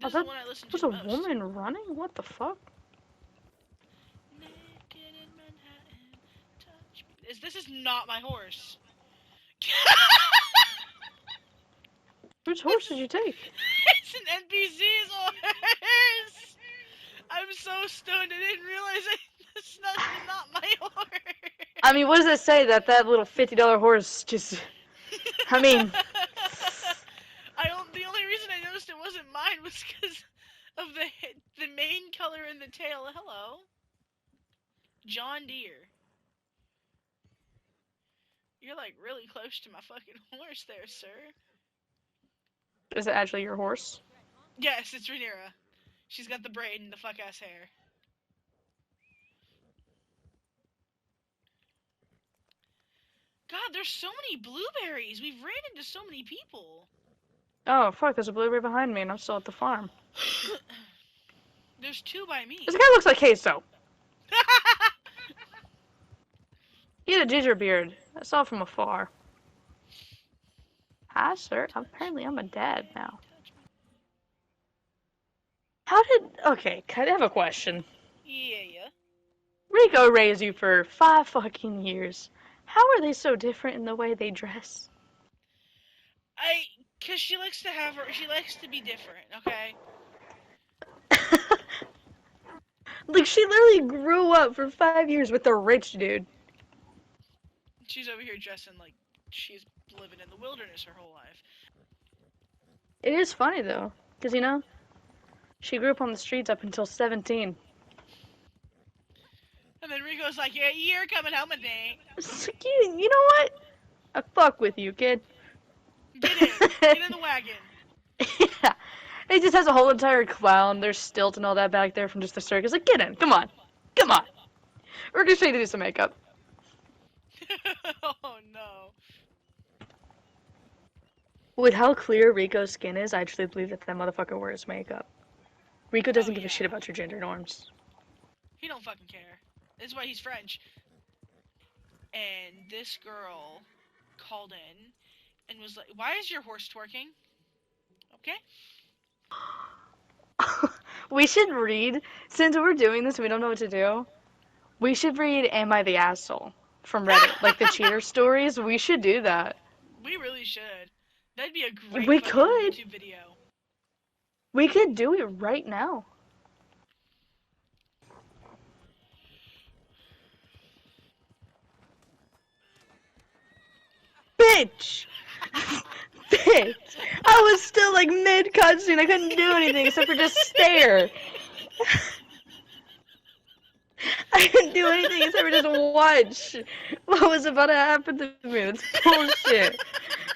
This is the one I listen to was the a most. woman running? What the fuck? Naked in Manhattan, touch me. This is not my horse. Whose horse did you take? It's an NPC's horse. I'm so stoned. I didn't realize it's not my horse. I mean, what does it say that little $50 horse just... I mean... The only reason I noticed it wasn't mine was because of the main color in the tail. Hello, John Deere. You're like really close to my fucking horse there, sir. Is it actually your horse? Yes, it's Rhaenyra. She's got the braid and the fuck ass hair. God, there's so many blueberries. We've ran into so many people. Oh, fuck, there's a blueberry behind me and I'm still at the farm. There's 2 by me. This guy looks like queso. He had a ginger beard. I saw from afar. Hi, sir. Apparently I'm a dad now. How did... Okay, I have a question. Yeah. Rico raised you for 5 fucking years. How are they so different in the way they dress? Cause she likes to be different, okay? Like, she literally grew up for 5 years with a rich dude. She's over here dressing like she's living in the wilderness her whole life. It is funny, though. Because, you know, she grew up on the streets up until 17. And then Rico's like, yeah, you're coming home with me. You know what? I fuck with you, kid. Get in the wagon. Yeah. It just has a whole entire clown. There's stilt and all that back there from just the circus. Like, get in. Come on. Come on. We're just trying to do some makeup. Oh, no. With how clear Rico's skin is, I actually believe that motherfucker wears makeup. Rico doesn't give a shit about your gender norms. He don't fucking care. That's why he's French. And this girl called in and was like, why is your horse twerking? Okay. We should read, since we're doing this, we don't know what to do. We should read Am I the Asshole from Reddit. Like the cheater stories. We should do that. We really should. That'd be a great YouTube video. We could do it right now. Bitch! Bitch! I was still like mid cutscene. I couldn't do anything except for just stare. I couldn't do anything except for just watch what was about to happen to me. That's bullshit.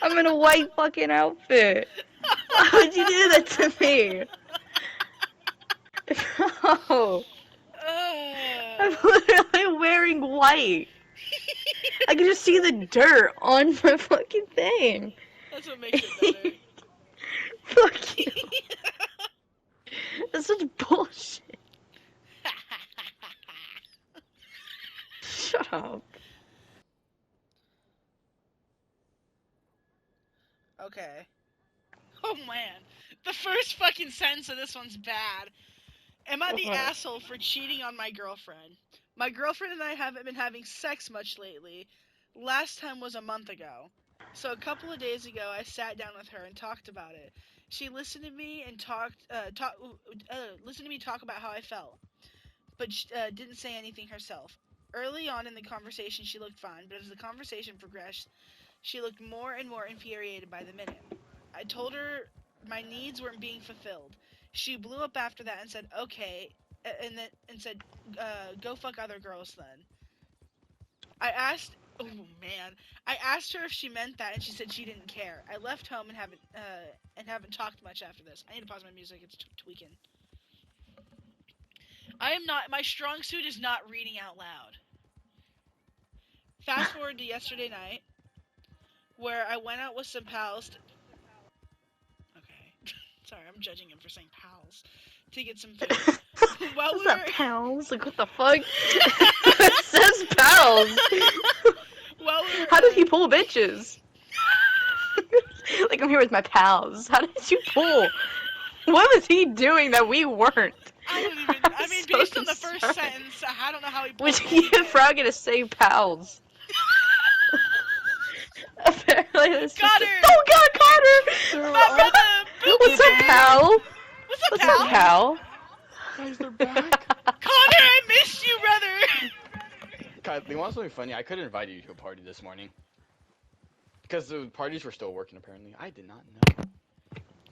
I'm in a white fucking outfit. Why would you do that to me? No. I'm literally wearing white. I can just see the dirt on my fucking thing. That's what makes it better. Fuck you. That's such bullshit. Shut up. Okay. Oh man. The first fucking sentence of this one's bad. Am I the asshole for cheating on my girlfriend? My girlfriend and I haven't been having sex much lately. Last time was a month ago. So a couple of days ago, I sat down with her and talked about it. She listened to me and listened to me talk about how I felt, but didn't say anything herself. Early on in the conversation, she looked fine, but as the conversation progressed, she looked more and more infuriated by the minute. I told her my needs weren't being fulfilled. She blew up after that and said, okay, and said, go fuck other girls then. I asked her if she meant that, and she said she didn't care. I left home and haven't talked much after this. I need to pause my music, it's tweaking. My strong suit is not reading out loud. Fast forward to yesterday night, where I went out with some pals. Okay. Sorry, I'm judging him for saying pals. To get some food. What's that, pals? Like, what the fuck? It says pals. How did he pull bitches? Like, I'm here with my pals. How did you pull? What was he doing that we weren't? I don't even. I mean, So based on the first concerned. sentence, I don't know how he Would pulled you anything. Froggy to say pals? Apparently, this just. Connor! Oh God, Connor! My brother! Boo boo What's up, boo! pal? What's up, What's up, pal? pal? Guys, they're back. Connor, I missed you, brother! Guys, you want something funny? I could have invited you to a party this morning. Because the parties were still working, apparently. I did not know.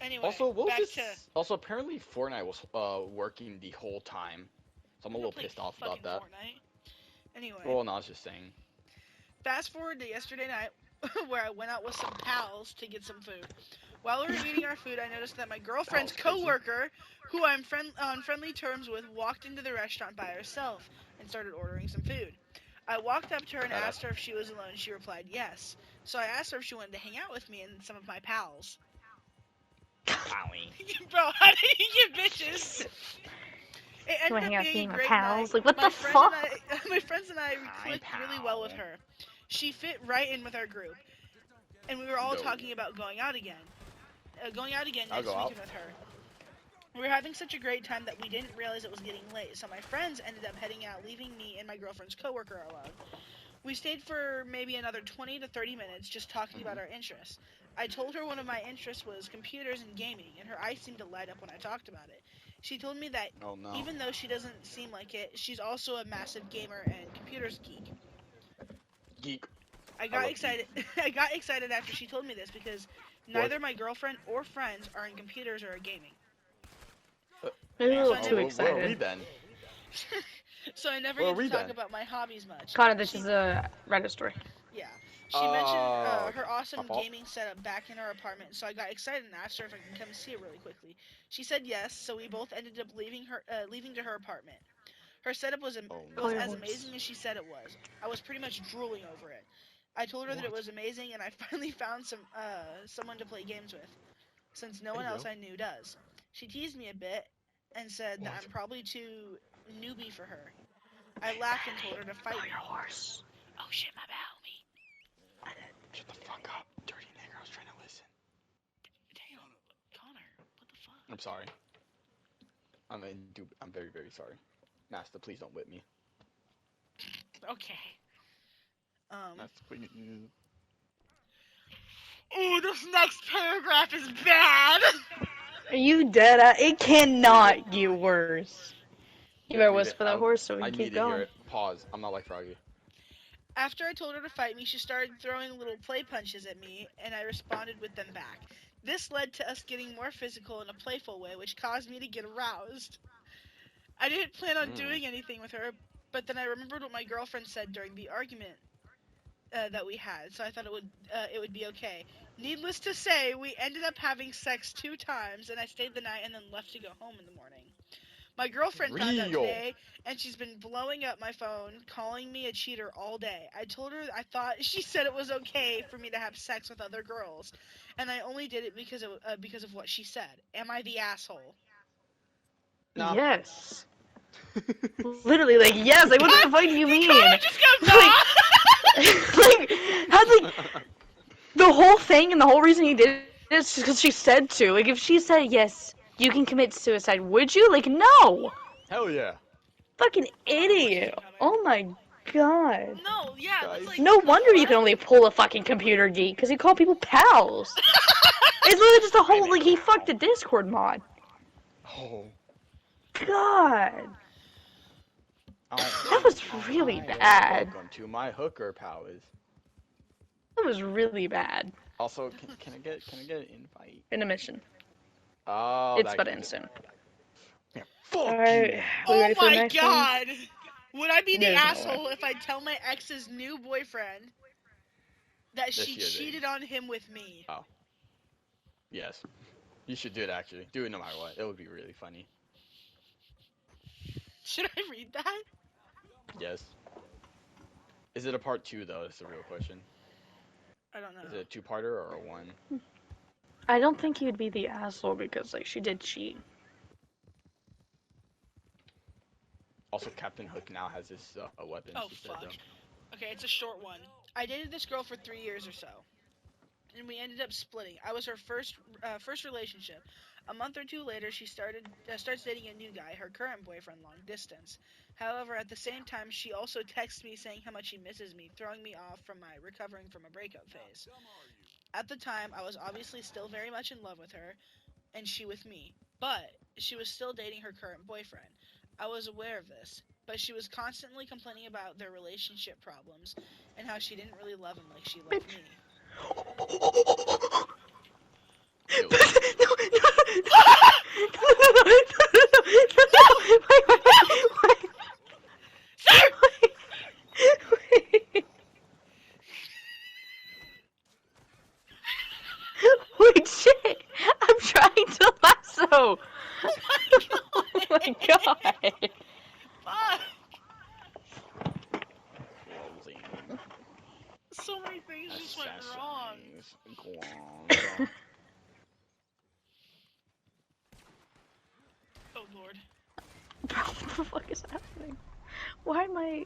Anyway, Also, what was back this? to. Also, apparently Fortnite was working the whole time. So I'm a I'm little gonna play pissed off fucking about that. Fortnite. Anyway, Well, no, I was just saying. fast forward to yesterday night, where I went out with some pals to get some food. While we were eating our food, I noticed that my girlfriend's That was crazy. coworker, who I'm on friendly terms with, walked into the restaurant by herself and started ordering some food. I walked up to her and Badass. asked her if she was alone. She replied yes. So I asked her if she wanted to hang out with me and some of my pals. Owie. Bro, how do you get bitches? It You wanna ended hang up out with being me a and my great pals? night. Like, what My the friend fuck? and my friends and I Hi, clicked really well with pal. her. She fit right in with our group, and we were all Go. talking about going out again. I'll Next go out. weekend with her. We were having such a great time that we didn't realize it was getting late, so my friends ended up heading out, leaving me and my girlfriend's coworker alone. We stayed for maybe another 20 to 30 minutes just talking about our interests. I told her one of my interests was computers and gaming, and her eyes seemed to light up when I talked about it. She told me that Oh no. even though she doesn't seem like it, she's also a massive gamer and computers geek. Geek. I I got love excited. I got excited after she told me this because neither my girlfriend or friends are in computers or gaming. Maybe a So little I too never- Where are we excited. then? So I never Where get are to we talk then? about my hobbies much. Connor, this She- is a Reddit story. Yeah. She mentioned Oh, her awesome my fault. gaming setup back in her apartment, so I got excited and asked her if I can come see it really quickly. She said yes, so we both ended up leaving to her apartment. Her setup was Oh was Call your as horse. amazing as she said it was. I was pretty much drooling over it. I told her that it What? was amazing, and I finally found someone to play games with, since no There one you else go. I knew does. She teased me a bit and said that What? I'm probably too newbie for her. I laughed and told her to fight Call me. your horse. Oh shit, my bad, homie. Shut the fuck up, dirty nigger. I was trying to listen. Damn, Connor, what the fuck? I'm sorry. I'm very, very sorry. Master, please don't whip me. Okay. Master, please. Ooh, this next paragraph is bad. Are you dead? It cannot get worse. You better Read it. whisper that horse so we I can need keep to hear going. it. Pause. I'm not like Froggy. After I told her to fight me, she started throwing little play punches at me, and I responded with them back. This led to us getting more physical in a playful way, which caused me to get aroused. I didn't plan on doing anything with her, but then I remembered what my girlfriend said during the argument that we had, so I thought it would be okay. Needless to say, we ended up having sex 2 times, and I stayed the night and then left to go home in the morning. My girlfriend found out Real. today, and she's been blowing up my phone, calling me a cheater all day. I told her I thought she said it was okay for me to have sex with other girls, and I only did it because of what she said. Am I the asshole? Nah. Yes. Literally, like, yes, like, what the fuck do you Did mean? Connor just go, nah? Like, how's, like, the whole thing and the whole reason you did it is just because she said to. Like, if she said, yes, you can commit suicide, would you? Like, no! Hell yeah. Fucking Hold on, the voices idiot. are coming. Oh my god. No, yeah, that's Guys. like No the wonder you what? can only pull a fucking computer geek, because he called people pals. It's literally just a whole, like, he fucked a Discord mod. Oh. God. That was really bad. Welcome to my hooker powers. That was really bad. Also, can I get an invite? Intermission. Oh, It's that about can in soon. Yeah, fuck Alright, you. we Oh ready for the my next one? god! Would I be the There's no way. asshole if I tell my ex's new boyfriend that she she is a- cheated on him with me? Yes. You should do it actually. Do it no matter what. It would be really funny. Should I read that? Yes. Is it a part 2 though? That's the real question. I don't know. Is it a 2-parter or a 1? I don't think he would be the asshole because, like, she did cheat. Also, Captain Hook now has this weapon. Oh she said, fuck. though. Okay, it's a short one. I dated this girl for 3 years or so, and we ended up splitting. I was her first relationship. A month or two later, she starts dating a new guy, her current boyfriend, long distance. However, at the same time, she also texts me saying how much she misses me, throwing me off from my recovering from a breakup phase. At the time, I was obviously still very much in love with her, and she with me, but she was still dating her current boyfriend. I was aware of this, but she was constantly complaining about their relationship problems and how she didn't really love him like she loved Bitch. me. Ew. No, no, no, wait, Sir! wait. Wait, shit! I'm trying to lasso! Oh my Oh god! my god! Fuck! Closing. So many things just went wrong. Assassins. Guang. Oh lord. Bro, what the fuck is happening? Why am I...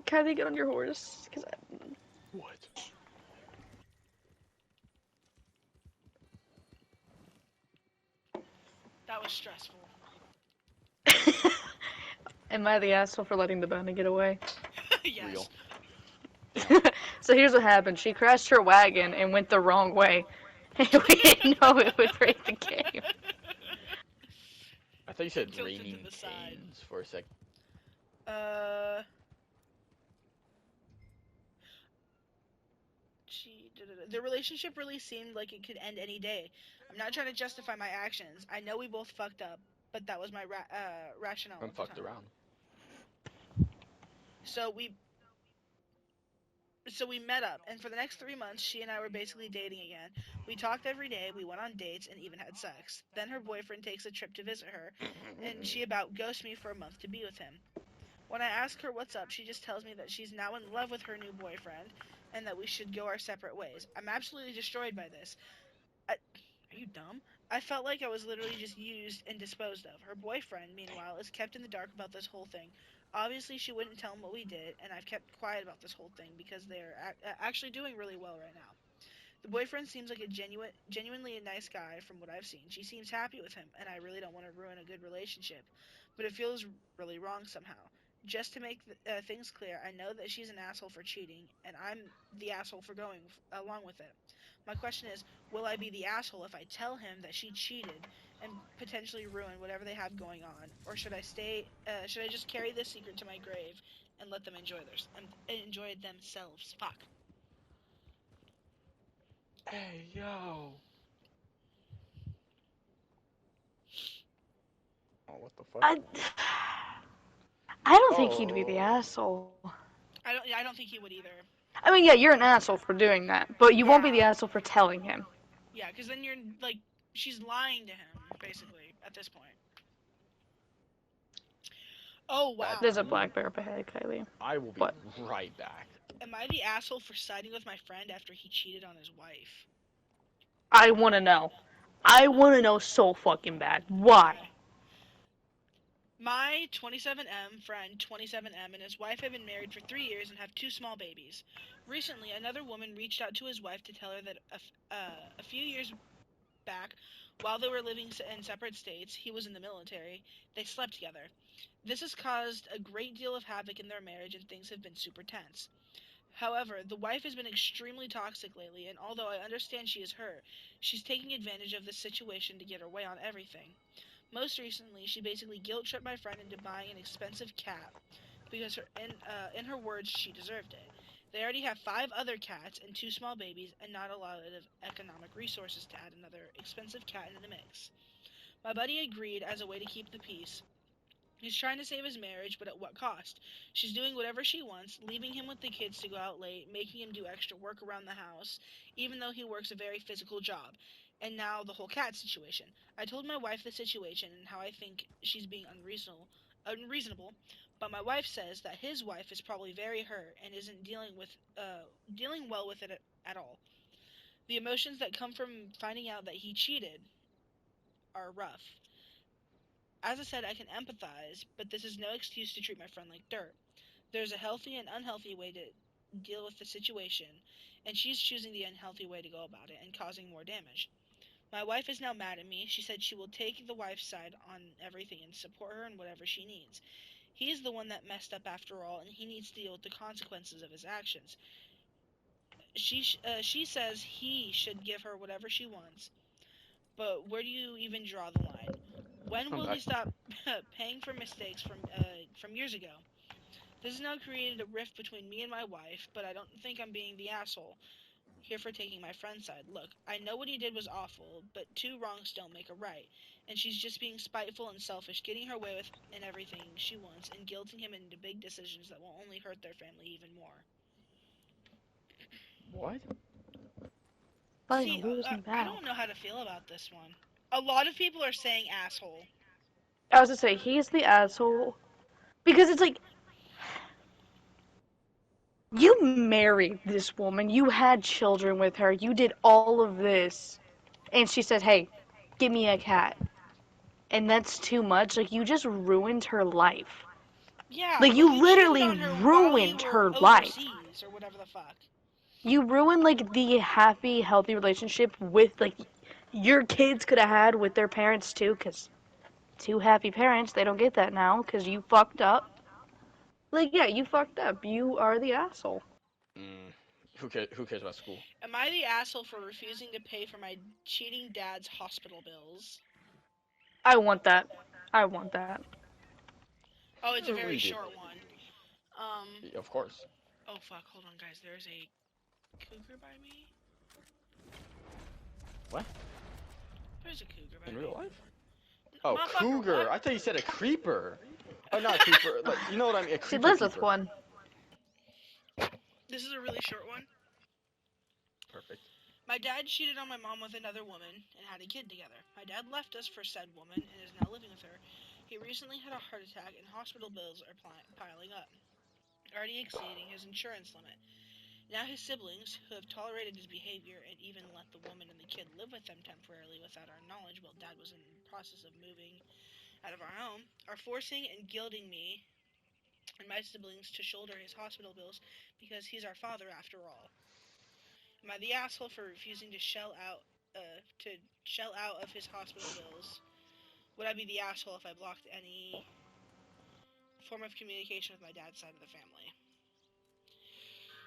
Kylie, get on your horse. Cause What? That was stressful. Am I the asshole for letting the bandit get away? Yes. Real. Damn. So here's what happened. She crashed her wagon and went the wrong way. And we didn't know it would break the game. I thought you said Tilted to raining the side. canes for a sec. Uh. The relationship really seemed like it could end any day. I'm not trying to justify my actions. I know we both fucked up, but that was my rationale I'm at the fucked time. around. So we so we met up, and for the next 3 months, she and I were basically dating again. We talked every day, we went on dates, and even had sex. Then her boyfriend takes a trip to visit her, and she about ghosts me for a month to be with him. When I ask her what's up, she just tells me that she's now in love with her new boyfriend, and that we should go our separate ways. I'm absolutely destroyed by this. Are you dumb? I felt like I was literally just used and disposed of. Her boyfriend, meanwhile, is kept in the dark about this whole thing. Obviously, she wouldn't tell him what we did, and I've kept quiet about this whole thing because they're actually doing really well right now. The boyfriend seems like a genuinely a nice guy from what I've seen. She seems happy with him, and I really don't want to ruin a good relationship. But it feels really wrong somehow. Just to make things clear, I know that she's an asshole for cheating, and I'm the asshole for going along with it. My question is, will I be the asshole if I tell him that she cheated and potentially ruin whatever they have going on, or should I stay? Should I just carry this secret to my grave and let them enjoy it themselves? Fuck. Hey, yo. Oh, what the fuck? I, I don't think he'd be the Oh. asshole. I don't think he would either. I mean, yeah, you're an asshole for doing that, but you won't be Yeah. the asshole for telling him. Yeah, because then you're like, she's lying to him, basically, at this point. Oh, That. wow. There's a black bear up ahead, Kylie. I will be What? right back. Am I the asshole for siding with my friend after he cheated on his wife? I want to know. I want to know so fucking bad. Why? Okay. My 27M friend, 27M, and his wife have been married for 3 years and have two small babies. Recently, another woman reached out to his wife to tell her that a few years back, while they were living in separate states, he was in the military, they slept together. This has caused a great deal of havoc in their marriage and things have been super tense. However, the wife has been extremely toxic lately, and although I understand she is hurt, she's taking advantage of this situation to get her way on everything. Most recently, she basically guilt tripped my friend into buying an expensive cat because in her words, she deserved it. They already have 5 other cats and 2 small babies, and not a lot of economic resources to add another expensive cat into the mix. My buddy agreed as a way to keep the peace. He's trying to save his marriage, but at what cost? She's doing whatever she wants, leaving him with the kids to go out late, making him do extra work around the house, even though he works a very physical job. And now the whole cat situation. I told my wife the situation and how I think she's being unreasonable, but my wife says that his wife is probably very hurt and isn't dealing well with it at all. The emotions that come from finding out that he cheated are rough. As I said, I can empathize, but this is no excuse to treat my friend like dirt. There's a healthy and unhealthy way to deal with the situation, and she's choosing the unhealthy way to go about it and causing more damage. My wife is now mad at me. She said she will take the wife's side on everything and support her in whatever she needs. He's the one that messed up after all, and he needs to deal with the consequences of his actions. She says he should give her whatever she wants, but where do you even draw the line? When I'm will he back. stop paying for mistakes from years ago? This has now created a rift between me and my wife, but I don't think I'm being the asshole here for taking my friend's side. Look, I know what he did was awful, but two wrongs don't make a right. And she's just being spiteful and selfish, getting her way with in everything she wants, and guilting him into big decisions that will only hurt their family even more. What? Fighting a See, losing I battle. don't know how to feel about this one. A lot of people are saying asshole. I was to say he's the asshole because it's like you married this woman, you had children with her, you did all of this, and she said, "Hey, give me a cat," and that's too much. Like you just ruined her life. Yeah, Like well, you he cheated literally on her while you ruined were her life. overseas, or whatever the fuck. You ruined like the happy, healthy relationship with like your kids could have had with their parents too, because two happy parents, they don't get that now because you fucked up. Like, yeah, you fucked up. You are the asshole. Mm, who cares? Who cares about school? Am I the asshole for refusing to pay for my cheating dad's hospital bills? I want that. I want that. Oh, it's a We very do. short one. Um, Of course. oh fuck, hold on guys, there's a cougar by me? What? There's a cougar by In me. real life? Oh, Motherfucker, what? cougar. I thought you said a creeper. Oh, not a creeper. Like you know what I mean? A She creeper lives with keeper. one. This is a really short one. Perfect. My dad cheated on my mom with another woman and had a kid together. My dad left us for said woman and is now living with her. He recently had a heart attack and hospital bills are piling up, already exceeding his insurance limit. Now his siblings, who have tolerated his behavior and even let the woman and the kid live with them temporarily without our knowledge while dad was in the process of moving out of our home, are forcing and guilting me and my siblings to shoulder his hospital bills because he's our father after all. Am I the asshole for refusing to shell out of his hospital bills? Would I be the asshole if I blocked any form of communication with my dad's side of the family?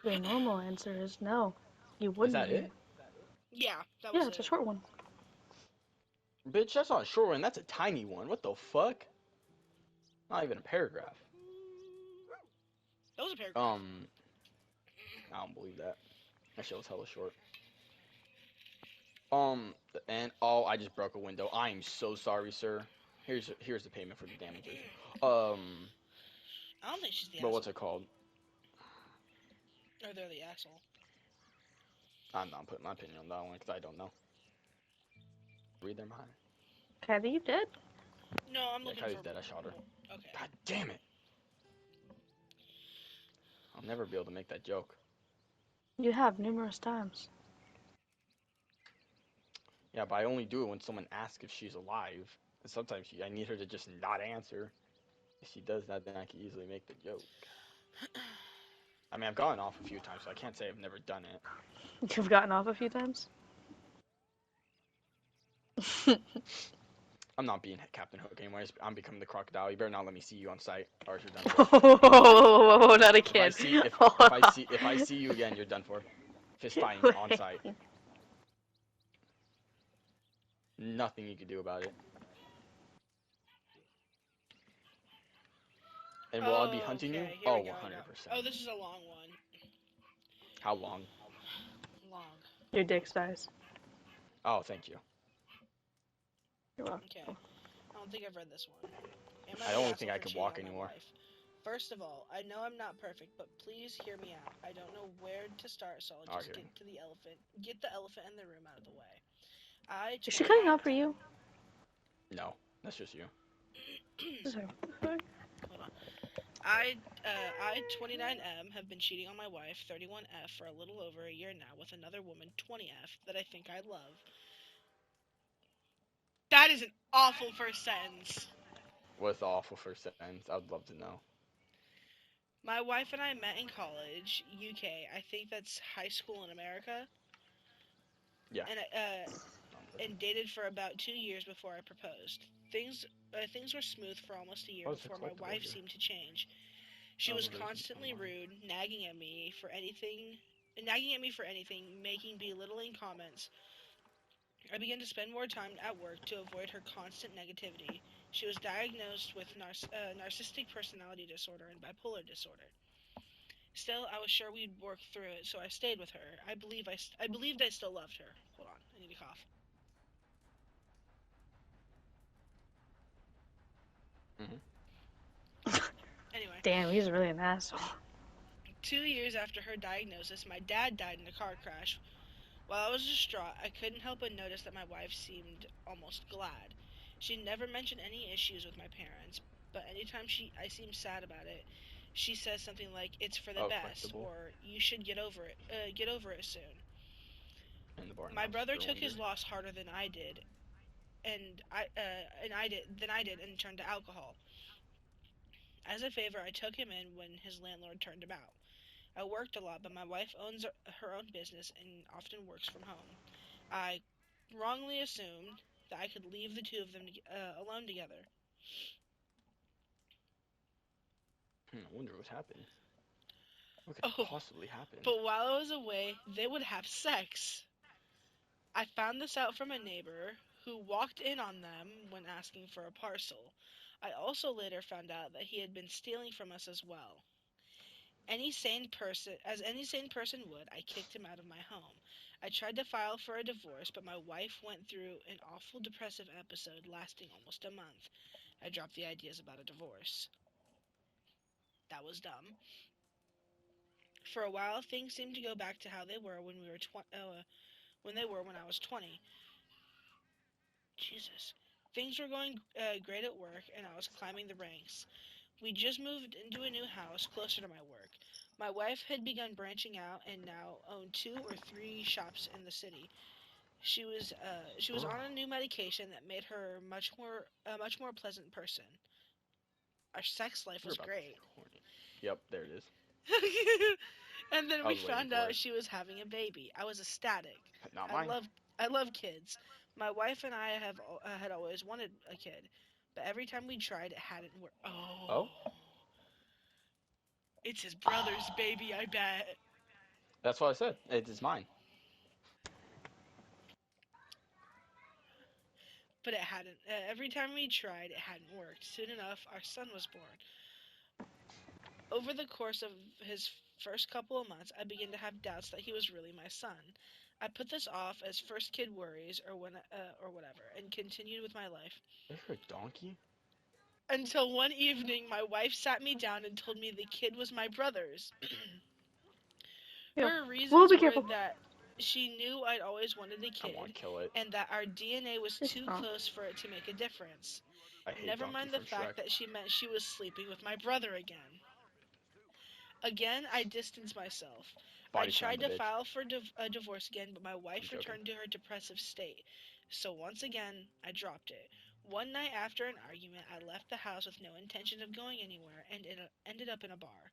The normal answer is no. You Is wouldn't that be. it? Yeah, that Yeah, was it's a it. short one. Bitch, that's not a short one. That's a tiny one. What the fuck? Not even a paragraph. That was a paragraph. Um, I don't believe that. That shit was hella short. And oh, I just broke a window. I am so sorry, sir. Here's the payment for the damages. Um, I don't think she's the but what's asshole. it called? Or they're the asshole. I'm not putting my opinion on that one because I don't know. Read their mind. Kathy, you dead? No, I'm Yeah, looking for Kylie's dead. I shot her. more. Okay. God damn it! I'll never be able to make that joke. You have numerous times. Yeah, but I only do it when someone asks if she's alive. And sometimes I need her to just not answer. If she does that, then I can easily make the joke. I mean, I've gotten off a few times, so I can't say I've never done it. You've gotten off a few times? I'm not being Captain Hook anymore. I'm becoming the crocodile. You better not let me see you on sight, or else you're done for. What? Oh, not If I again. see if Hold if I on. see if I see you again, you're done for. Fist fighting on Wait. sight. Nothing you can do about it. And will I be Oh, hunting you? okay. Here Oh, we go. I got. 100%. Oh, this is a long one. How long? Long. Your dick size. Oh, thank you. You're welcome. Okay. I don't think I've read this one. Am I I the don't think asshole I for could cheating walk on my anymore. wife? First of all, I know I'm not perfect, but please hear me out. I don't know where to start, so I'll just Arguing. get the elephant in the room out of the way. I, Is she cutting up for 29M. you? No, that's just you. Sorry. Hold on. I 29M have been cheating on my wife 31F for a little over a year now with another woman 20F that I think I love. That is an awful first sentence. What's the awful first sentence? I'd love to know. My wife and I met in college, UK. I think that's high school in America. Yeah. And and dated for about 2 years before I proposed. Things were smooth for almost a year Oh, it's a before my collectible wife here. seemed to change. She Oh, was there's constantly mine. rude, nagging at me for anything, making belittling comments. I began to spend more time at work to avoid her constant negativity. She was diagnosed with narcissistic personality disorder and bipolar disorder. Still, I was sure we'd work through it, so I stayed with her. I believed I still loved her. Hold on, I need to cough. Mm-hmm. Anyway, Damn, he's really an asshole. 2 years after her diagnosis, my dad died in a car crash. While I was distraught, I couldn't help but notice that my wife seemed almost glad. She never mentioned any issues with my parents, but anytime I seemed sad about it, she says something like "It's for the Oh, best" collectible. or "You should get over it soon." And the barn My house brother took his cylinder. loss harder than I did, and turned to alcohol. As a favor, I took him in when his landlord turned him out. I worked a lot, but my wife owns her own business and often works from home. I wrongly assumed that I could leave the two of them alone together. I wonder what happened. What could Oh, possibly happen? but while I was away, they would have sex. I found this out from a neighbor who walked in on them when asking for a parcel. I also later found out that he had been stealing from us as well. Any sane person would, I kicked him out of my home. I tried to file for a divorce, but my wife went through an awful depressive episode lasting almost a month. I dropped the ideas about a divorce. That was dumb. For a while, things seemed to go back to how they were when I was 20. Jesus. Things were going great at work, and I was climbing the ranks. We just moved into a new house closer to my work. My wife had begun branching out and now owned 2 or 3 shops in the city. She was Oh, on a new medication that made her a much more pleasant person. Our sex life you're was about to say great. horny. Yep, there it is. And then I we was waiting found for out it. she was having a baby. I was ecstatic. Not I mine. love I love kids. My wife and I had always wanted a kid, but every time we tried, it hadn't worked. Oh, Oh, it's his brother's baby, I bet. that's what I said. It is mine. But it hadn't. Every time we tried, it hadn't worked. Soon enough, our son was born. Over the course of his first couple of months, I began to have doubts that he was really my son. I put this off as first kid worries or whatever, and continued with my life. Are you a donkey? Until one evening, my wife sat me down and told me the kid was my brother's. Yeah. Her Whoa, reasons be were careful. that she knew I'd always wanted a I want kid, to kill it. and that our DNA was It's too not. close for it to make a difference. I hate Never Donkey mind the from Shrek. fact that she meant she was sleeping with my brother again. Again, I distanced myself. I Body slam tried the to bitch. file for a divorce again, but my I'm wife joking. returned to her depressive state. So once again, I dropped it. One night after an argument, I left the house with no intention of going anywhere and ended up in a bar.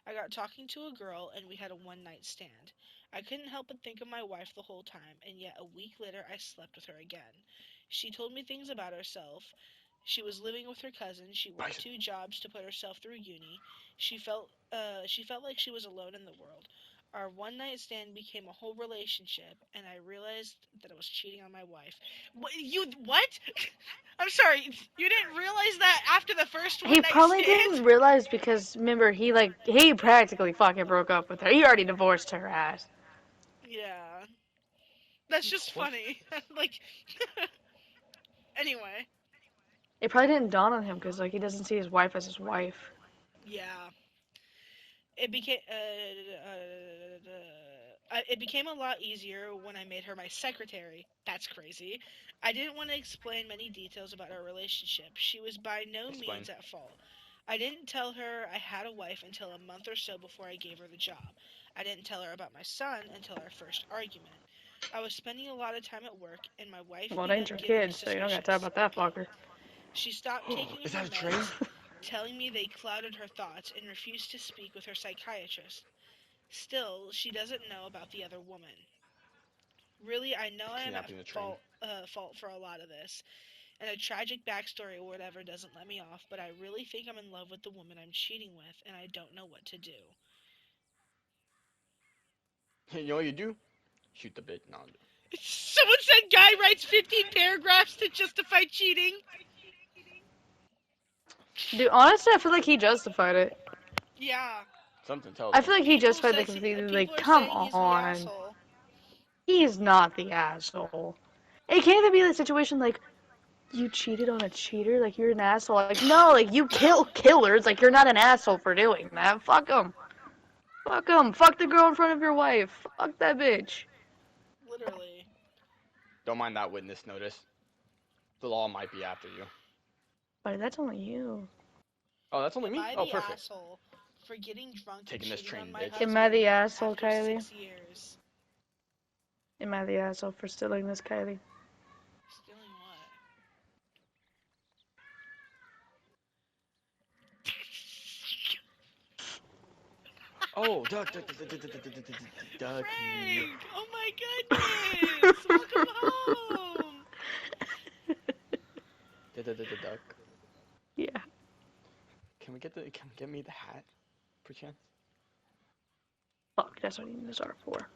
I got talking to a girl and we had a one night stand. I couldn't help but think of my wife the whole time, and yet a week later I slept with her again. She told me things about herself. She was living with her cousin. She worked Bison. 2 jobs to put herself through uni. She felt like she was alone in the world. Our one night stand became a whole relationship, and I realized that I was cheating on my wife. What? I'm sorry. You didn't realize that after the first one He night probably stand? didn't realize because remember he practically fucking broke up with her. He already divorced her ass. Yeah, that's just What? funny. Like, anyway, It probably didn't dawn on him because like he doesn't see his wife as his wife. yeah, it became it became a lot easier when I made her my secretary. That's crazy. I didn't want to explain many details about our relationship. She was by no Explain. means at fault. I didn't tell her I had a wife until a month or so before I gave her the job. I didn't tell her about my son until our first argument. I was spending a lot of time at work, and my wife Well, it ain't began your getting kid, so you don't gotta talk suspicious. about that fucker. She stopped taking Is her that a train? meds, telling me they clouded her thoughts, and refused to speak with her psychiatrist. Still, she doesn't know about the other woman. Really, I know I am at Kidnapping the train. fault. fault for a lot of this, and a tragic backstory or whatever doesn't let me off. But I really think I'm in love with the woman I'm cheating with, and I don't know what to do. You know what you do? Shoot the bitch. No. Someone said guy writes 15 paragraphs to justify cheating. Dude, honestly, I feel like he justified it. Yeah. Something tells I me. feel like he justified it completely. Like, People are come saying he's the on. asshole. He's not the asshole. It can't even be the situation like, you cheated on a cheater? Like, you're an asshole. Like, no, like, you kill killers. Like, you're not an asshole for doing that. Fuck him. Fuck him. Fuck the girl in front of your wife. Fuck that bitch. Literally. Don't mind that witness notice. The law might be after you. But that's only you. Oh, that's only Am me? I Oh, the perfect. asshole for getting drunk and Taking this cheating on train, my bitch. Am I husband the asshole, after Kylie? 6 years? Am I the asshole for stealing this, Kylie? Stealing what? Oh, ducky. Frank! Oh my goodness! Welcome home! Duck. Yeah. Can we get me the hat, perchance? Fuck, that's what you need this art for.